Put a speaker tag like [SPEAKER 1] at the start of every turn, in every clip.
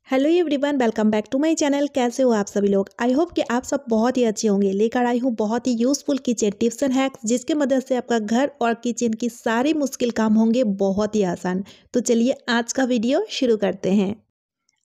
[SPEAKER 1] Hello everyone, welcome back to my channel. कैसे हो आप सभी लोग? आई होप कि आप सब बहुत ही अच्छे होंगे। लेकर आई हूँ बहुत ही useful kitchen tips and hacks, जिसके मदद से आपका घर और किचन की सारी मुश्किल काम होंगे बहुत ही आसान। तो चलिए आज का वीडियो शुरू करते हैं।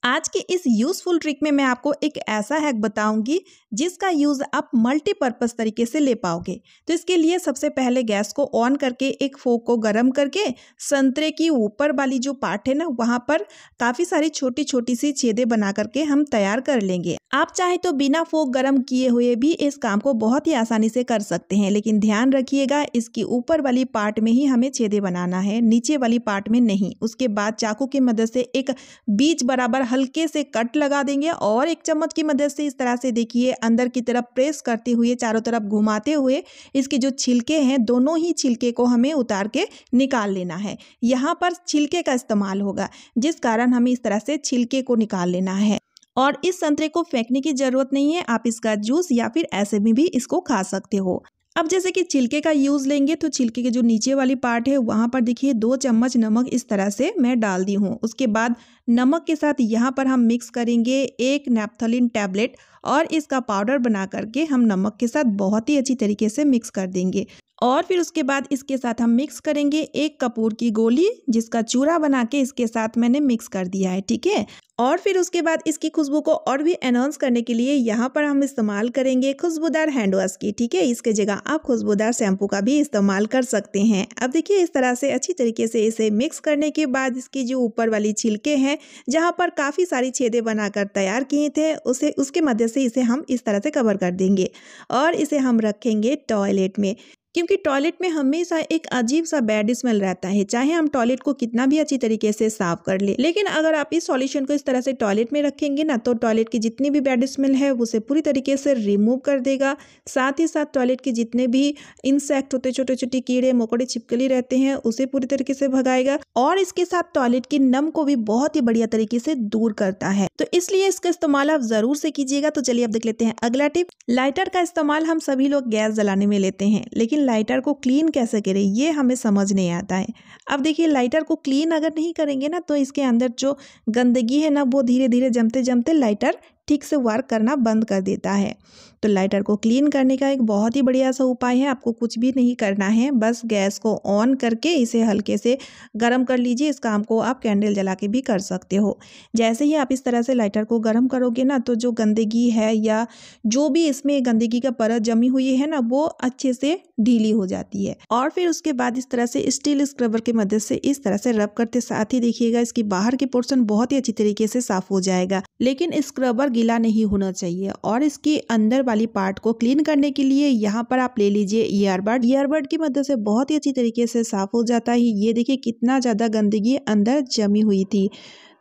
[SPEAKER 1] आज के इस यूजफुल ट्रिक में मैं आपको एक ऐसा हैक बताऊंगी जिसका यूज आप मल्टीपर्पज तरीके से ले पाओगे। तो इसके लिए सबसे पहले गैस को ऑन करके एक फोक को गर्म करके संतरे की ऊपर वाली जो पार्ट है ना, वहां पर काफी सारी छोटी छोटी सी छेदें बना करके हम तैयार कर लेंगे। आप चाहे तो बिना फोक गर्म किए हुए भी इस काम को बहुत ही आसानी से कर सकते हैं, लेकिन ध्यान रखिएगा इसकी ऊपर वाली पार्ट में ही हमें छेदें बनाना है, नीचे वाली पार्ट में नहीं। उसके बाद चाकू की मदद से एक बीच बराबर हल्के से कट लगा देंगे और एक चम्मच की मदद से इस तरह से देखिए अंदर की तरफ प्रेस करते हुए चारों तरफ घुमाते हुए इसके जो छिलके हैं, दोनों ही छिलके को हमें उतार के निकाल लेना है। यहाँ पर छिलके का इस्तेमाल होगा, जिस कारण हमें इस तरह से छिलके को निकाल लेना है। और इस संतरे को फेंकने की जरूरत नहीं है, आप इसका जूस या फिर ऐसे में भी इसको खा सकते हो। अब जैसे कि छिलके का यूज लेंगे तो छिलके के जो नीचे वाली पार्ट है वहां पर देखिए 2 चम्मच नमक इस तरह से मैं डाल दी हूँ। उसके बाद नमक के साथ यहाँ पर हम मिक्स करेंगे 1 नैप्थोलिन टैबलेट और इसका पाउडर बना करके हम नमक के साथ बहुत ही अच्छी तरीके से मिक्स कर देंगे। और फिर उसके बाद इसके साथ हम मिक्स करेंगे 1 कपूर की गोली, जिसका चूरा बना के इसके साथ मैंने मिक्स कर दिया है, ठीक है। और फिर उसके बाद इसकी खुशबू को और भी एनहांस करने के लिए यहाँ पर हम इस्तेमाल करेंगे खुशबूदार हैंड वॉश की, ठीक है। इसके जगह आप खुशबूदार शैम्पू का भी इस्तेमाल कर सकते हैं। अब देखिए इस तरह से अच्छी तरीके से इसे मिक्स करने के बाद इसकी जो ऊपर वाली छिलके हैं, जहाँ पर काफ़ी सारी छेदें बनाकर तैयार किए थे, उसके मदद से इसे हम इस तरह से कवर कर देंगे और इसे हम रखेंगे टॉयलेट में, क्योंकि टॉयलेट में हमेशा एक अजीब सा बैड स्मेल रहता है, चाहे हम टॉयलेट को कितना भी अच्छी तरीके से साफ कर ले। लेकिन अगर आप इस सॉल्यूशन को इस तरह से टॉयलेट में रखेंगे ना, तो टॉयलेट की जितनी भी बैड स्मेल है उसे पूरी तरीके से रिमूव कर देगा। साथ ही साथ टॉयलेट के जितने भी इंसेक्ट होते, छोटे छोटे कीड़े मकोड़े छिपकली रहते हैं, उसे पूरी तरीके से भगाएगा और इसके साथ टॉयलेट की नम को भी बहुत ही बढ़िया तरीके से दूर करता है। तो इसलिए इसका इस्तेमाल आप जरूर से कीजिएगा। तो चलिए अब देख लेते हैं अगला टिप। लाइटर का इस्तेमाल हम सभी लोग गैस जलाने में लेते हैं, लेकिन लाइटर को क्लीन कैसे करें ये हमें समझ नहीं आता है। अब देखिए लाइटर को क्लीन अगर नहीं करेंगे ना, तो इसके अंदर जो गंदगी है ना, वो धीरे धीरे जमते जमते लाइटर ठीक से वर्क करना बंद कर देता है। तो लाइटर को क्लीन करने का एक बहुत ही बढ़िया सा उपाय है। आपको कुछ भी नहीं करना है, बस गैस को ऑन करके इसे हल्के से गर्म कर लीजिए। इस काम को आप कैंडल जला के भी कर सकते हो। जैसे ही आप इस तरह से लाइटर को गर्म करोगे ना, तो जो गंदगी है या जो भी इसमें गंदगी का परत जमी हुई है ना, वो अच्छे से ढीली हो जाती है। और फिर उसके बाद इस तरह से स्टील स्क्रबर की मदद से इस तरह से रब करते साथ ही देखिएगा इसकी बाहर की पोर्शन बहुत ही अच्छी तरीके से साफ हो जाएगा। लेकिन स्क्रबर गीला नहीं होना चाहिए। और इसकी अंदर वाली पार्ट को क्लीन करने के लिए यहाँ पर आप ले लीजिए ईयरबड की मदद से बहुत ही अच्छी तरीके से साफ हो जाता है। ये देखिए कितना ज्यादा गंदगी अंदर जमी हुई थी।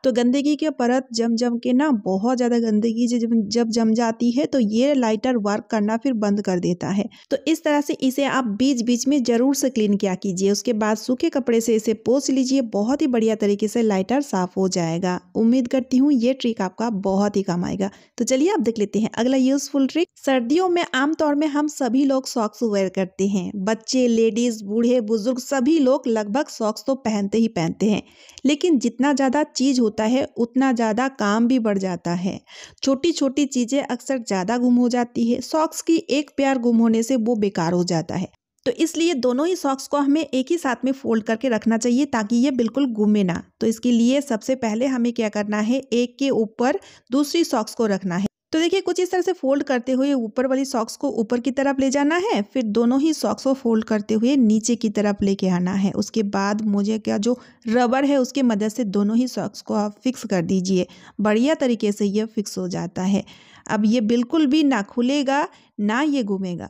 [SPEAKER 1] तो गंदगी के परत जम के ना, बहुत ज़्यादा गंदगी जब जम जाती है तो ये लाइटर वर्क करना फिर बंद कर देता है। तो इस तरह से इसे आप बीच बीच में ज़रूर से क्लीन किया कीजिए। उसके बाद सूखे कपड़े से इसे पोंछ लीजिए, बहुत ही बढ़िया तरीके से लाइटर साफ हो जाएगा। उम्मीद करती हूँ ये ट्रिक आपका बहुत ही काम आएगा। तो चलिए आप देख लेते हैं अगला यूजफुल ट्रिक। सर्दियों में आमतौर में हम सभी लोग सॉक्स वेयर करते हैं। बच्चे, लेडीज, बूढ़े, बुजुर्ग सभी लोग लगभग सॉक्स तो पहनते ही पहनते हैं। लेकिन जितना ज़्यादा चीज़ होता है उतना ज़्यादा काम भी बढ़ जाता है। छोटी छोटी चीज़ें अक्सर ज़्यादा गुम हो जाती है। सॉक्स की एक पेयर गुम होने से वो बेकार हो जाता है। तो इसलिए दोनों ही सॉक्स को हमें एक ही साथ में फोल्ड करके रखना चाहिए, ताकि ये बिल्कुल गुमे ना। तो इसके लिए सबसे पहले हमें क्या करना है, एक के ऊपर दूसरी सॉक्स को रखना है। तो देखिए कुछ इस तरह से फोल्ड करते हुए ऊपर वाली सॉक्स को ऊपर की तरफ ले जाना है, फिर दोनों ही सॉक्स को फोल्ड करते हुए नीचे की तरफ लेके आना है। उसके बाद मुझे क्या जो रबर है उसकी मदद से दोनों ही सॉक्स को आप फिक्स कर दीजिए। बढ़िया तरीके से ये फिक्स हो जाता है। अब ये बिल्कुल भी ना खुलेगा ना ये घूमेगा।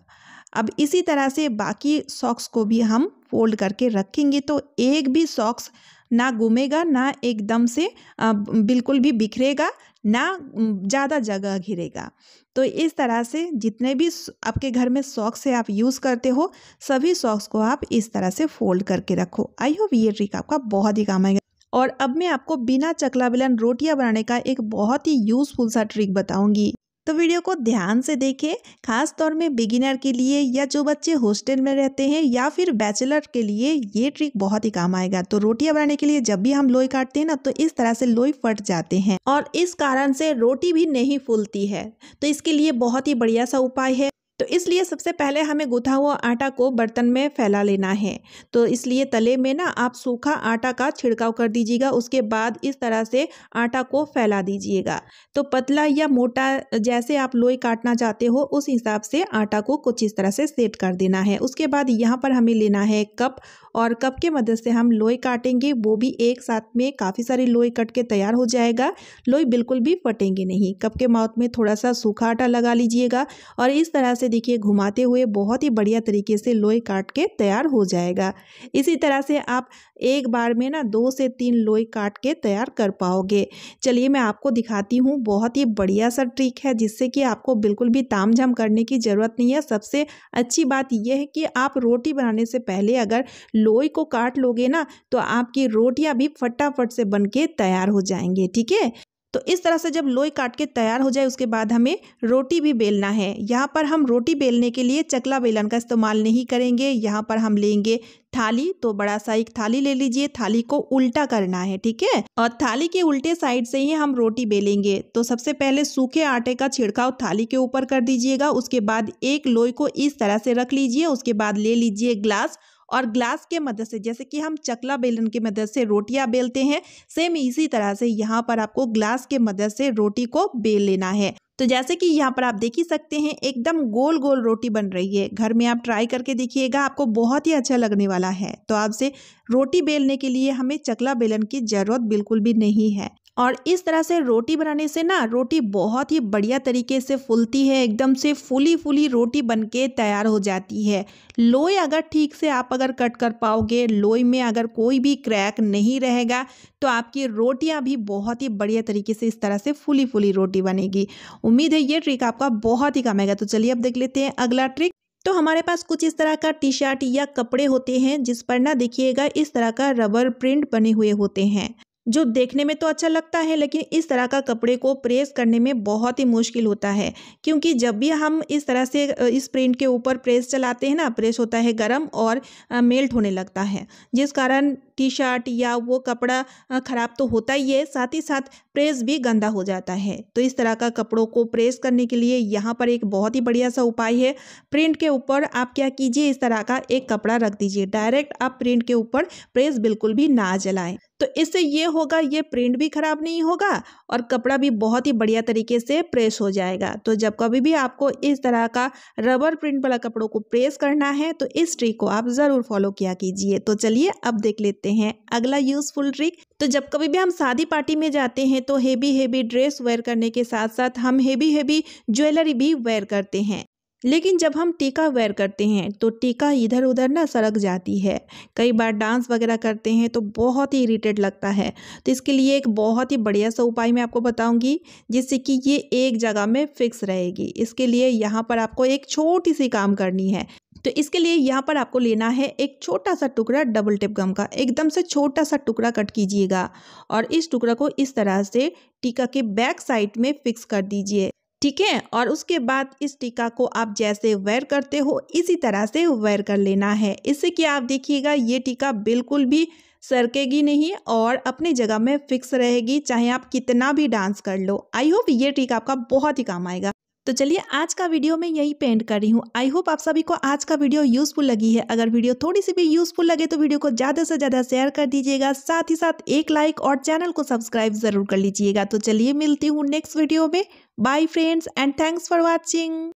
[SPEAKER 1] अब इसी तरह से बाकी सॉक्स को भी हम फोल्ड करके रखेंगे, तो एक भी सॉक्स ना घूमेगा, ना एकदम से बिल्कुल भी बिखरेगा, ना ज़्यादा जगह घिरेगा। तो इस तरह से जितने भी आपके घर में सॉक्स है आप यूज़ करते हो, सभी सॉक्स को आप इस तरह से फोल्ड करके रखो। आई होप ये ट्रिक आपका बहुत ही काम आएगा। और अब मैं आपको बिना चकला बेलन रोटियां बनाने का एक बहुत ही यूजफुल सा ट्रिक बताऊंगी। तो वीडियो को ध्यान से देखें। खास तौर में बिगिनर के लिए या जो बच्चे हॉस्टल में रहते हैं या फिर बैचलर के लिए ये ट्रिक बहुत ही काम आएगा। तो रोटियां बनाने के लिए जब भी हम लोई काटते हैं ना तो इस तरह से लोई फट जाते हैं और इस कारण से रोटी भी नहीं फूलती है। तो इसके लिए बहुत ही बढ़िया सा उपाय है। तो इसलिए सबसे पहले हमें गूंथा हुआ आटा को बर्तन में फैला लेना है। तो इसलिए तले में ना आप सूखा आटा का छिड़काव कर दीजिएगा। उसके बाद इस तरह से आटा को फैला दीजिएगा। तो पतला या मोटा जैसे आप लोई काटना चाहते हो उस हिसाब से आटा को कुछ इस तरह से सेट कर देना है। उसके बाद यहाँ पर हमें लेना है कप और कप के मदद से हम लोई काटेंगे। वो भी एक साथ में काफ़ी सारी लोई कट के तैयार हो जाएगा। लोई बिल्कुल भी फटेंगे नहीं। कप के माउथ में थोड़ा सा सूखा आटा लगा लीजिएगा और इस तरह से देखिए घुमाते हुए बहुत ही बढ़िया तरीके से लोई काट के तैयार हो जाएगा। इसी तरह से आप एक बार में ना 2 से 3 लोई काट के तैयार कर पाओगे। चलिए मैं आपको दिखाती हूँ। बहुत ही बढ़िया सा ट्रिक है जिससे कि आपको बिल्कुल भी तामझाम करने की ज़रूरत नहीं है। सबसे अच्छी बात यह है कि आप रोटी बनाने से पहले अगर लोई को काट लोगे ना तो आपकी रोटियां भी फटाफट से बन के तैयार हो जाएंगे। ठीक है। तो इस तरह से जब लोई काट के तैयार हो जाए उसके बाद हमें रोटी भी बेलना है। यहाँ पर हम रोटी बेलने के लिए चकला बेलन का इस्तेमाल नहीं करेंगे। यहाँ पर हम लेंगे थाली। तो बड़ा सा एक थाली ले लीजिए। थाली को उल्टा करना है। ठीक है। और थाली के उल्टे साइड से ही हम रोटी बेलेंगे। तो सबसे पहले सूखे आटे का छिड़काव थाली के ऊपर कर दीजिएगा। उसके बाद एक लोई को इस तरह से रख लीजिए। उसके बाद ले लीजिए ग्लास और ग्लास के मदद से जैसे कि हम चकला बेलन की मदद से रोटियां बेलते हैं सेम इसी तरह से यहाँ पर आपको ग्लास के मदद से रोटी को बेल लेना है। तो जैसे कि यहाँ पर आप देख ही सकते हैं एकदम गोल गोल रोटी बन रही है। घर में आप ट्राई करके देखिएगा आपको बहुत ही अच्छा लगने वाला है। तो आपसे रोटी बेलने के लिए हमें चकला बेलन की जरूरत बिल्कुल भी नहीं है। और इस तरह से रोटी बनाने से ना रोटी बहुत ही बढ़िया तरीके से फूलती है। एकदम से फूली फूली रोटी बनके तैयार हो जाती है। लोई अगर ठीक से आप अगर कट कर पाओगे, लोई में अगर कोई भी क्रैक नहीं रहेगा तो आपकी रोटियां भी बहुत ही बढ़िया तरीके से इस तरह से फूली फूली रोटी बनेगी। उम्मीद है ये ट्रिक आपका बहुत ही काम आएगा। तो चलिए अब देख लेते हैं अगला ट्रिक। तो हमारे पास कुछ इस तरह का टी शर्ट या कपड़े होते हैं जिस पर ना देखिएगा इस तरह का रबर प्रिंट बने हुए होते हैं जो देखने में तो अच्छा लगता है लेकिन इस तरह का कपड़े को प्रेस करने में बहुत ही मुश्किल होता है। क्योंकि जब भी हम इस तरह से इस प्रिंट के ऊपर प्रेस चलाते हैं ना प्रेस होता है गर्म और मेल्ट होने लगता है जिस कारण टी शर्ट या वो कपड़ा ख़राब तो होता ही है साथ ही साथ प्रेस भी गंदा हो जाता है। तो इस तरह का कपड़ों को प्रेस करने के लिए यहाँ पर एक बहुत ही बढ़िया सा उपाय है। प्रिंट के ऊपर आप क्या कीजिए इस तरह का एक कपड़ा रख दीजिए। डायरेक्ट आप प्रिंट के ऊपर प्रेस बिल्कुल भी ना जलाएं। तो इससे ये होगा ये प्रिंट भी खराब नहीं होगा और कपड़ा भी बहुत ही बढ़िया तरीके से प्रेस हो जाएगा। तो जब कभी भी आपको इस तरह का रबर प्रिंट वाला कपड़ों को प्रेस करना है तो इस ट्रिक को आप ज़रूर फॉलो किया कीजिए। तो चलिए अब देख लेते हैं अगला यूजफुल ट्रिक। तो जब कभी भी हम शादी पार्टी में जाते हैं तो हेवी ड्रेस वेयर करने के साथ साथ हम हेवी ज्वेलरी भी वेयर करते हैं। लेकिन जब हम टीका वेयर करते हैं तो टीका इधर उधर ना सरक जाती है। कई बार डांस वगैरह करते हैं तो बहुत ही इरिटेट लगता है। तो इसके लिए एक बहुत ही बढ़िया सा उपाय मैं आपको बताऊंगी जिससे कि ये एक जगह में फिक्स रहेगी। इसके लिए यहाँ पर आपको एक छोटी सी काम करनी है। तो इसके लिए यहाँ पर आपको लेना है एक छोटा सा टुकड़ा डबल टेप गम का। एकदम से छोटा सा टुकड़ा कट कीजिएगा और इस टुकड़ा को इस तरह से टीका के बैक साइड में फिक्स कर दीजिए। ठीक है। और उसके बाद इस टीका को आप जैसे वेयर करते हो इसी तरह से वेयर कर लेना है। इससे कि आप देखिएगा ये टीका बिल्कुल भी सरकेगी नहीं और अपनी जगह में फिक्स रहेगी चाहे आप कितना भी डांस कर लो। आई होप ये ट्रिक आपका बहुत ही काम आएगा। तो चलिए आज का वीडियो मैं यही पे एंड कर रही हूँ। आई होप आप सभी को आज का वीडियो यूजफुल लगी है। अगर वीडियो थोड़ी सी भी यूजफुल लगे तो वीडियो को ज़्यादा से ज़्यादा शेयर कर दीजिएगा। साथ ही साथ एक लाइक और चैनल को सब्सक्राइब जरूर कर लीजिएगा। तो चलिए मिलती हूँ नेक्स्ट वीडियो में। Bye friends and thanks for watching.